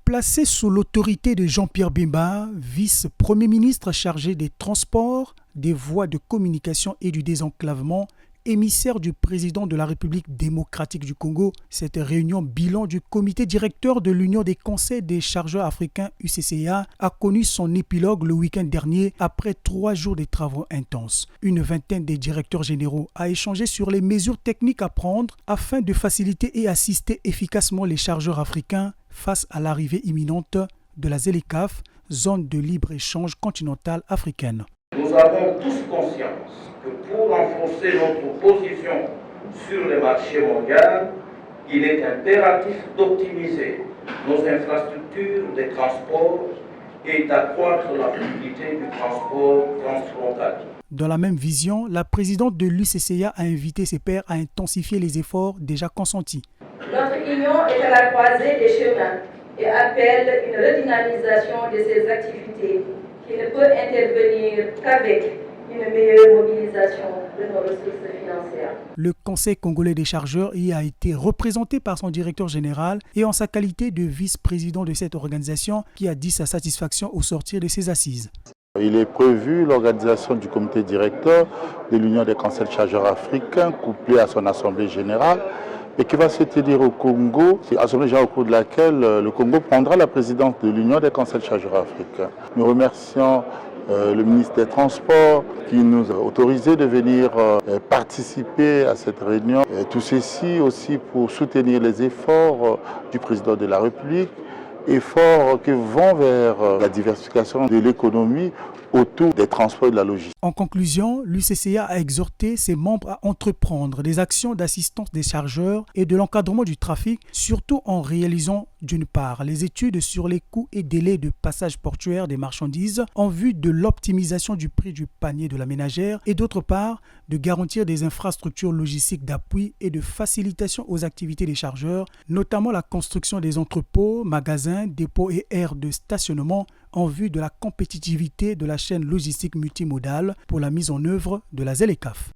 Placé sous l'autorité de Jean-Pierre Bemba, vice-premier ministre chargé des transports, des voies de communication et du désenclavement, émissaire du président de la République démocratique du Congo, cette réunion bilan du comité directeur de l'Union des conseils des chargeurs africains UCCA a connu son épilogue le week-end dernier après 3 jours de travaux intenses. Une vingtaine des directeurs généraux a échangé sur les mesures techniques à prendre afin de faciliter et assister efficacement les chargeurs africains face à l'arrivée imminente de la ZLECAf, zone de libre-échange continentale africaine. Nous avons tous conscience que pour renforcer notre position sur le marché mondial, il est impératif d'optimiser nos infrastructures de transport et d'accroître la fluidité du transport transfrontalier. Dans la même vision, la présidente de l'UCCA a invité ses pairs à intensifier les efforts déjà consentis. Notre union est à la croisée des chemins et appelle une redynamisation de ses activités qui ne peut intervenir qu'avec une meilleure mobilisation de nos ressources financières. Le Conseil congolais des chargeurs y a été représenté par son directeur général et en sa qualité de vice-président de cette organisation qui a dit sa satisfaction au sortir de ses assises. Il est prévu l'organisation du comité directeur de l'Union des conseils de chargeurs africains couplé à son assemblée générale et qui va se tenir au Congo, assemblée générale au cours de laquelle le Congo prendra la présidence de l'Union des conseils de chargeurs africains. Nous remercions le ministre des Transports qui nous a autorisé de venir participer à cette réunion. Tout ceci aussi pour soutenir les efforts du président de la République, efforts qui vont vers la diversification de l'économie autour des transports et de la logistique. En conclusion, l'UCCA a exhorté ses membres à entreprendre des actions d'assistance des chargeurs et de l'encadrement du trafic, surtout en réalisant d'une part les études sur les coûts et délais de passage portuaire des marchandises en vue de l'optimisation du prix du panier de la ménagère et d'autre part de garantir des infrastructures logistiques d'appui et de facilitation aux activités des chargeurs, notamment la construction des entrepôts, magasins, dépôts et aires de stationnement en vue de la compétitivité de la chaîne logistique multimodale pour la mise en œuvre de la ZLECAf.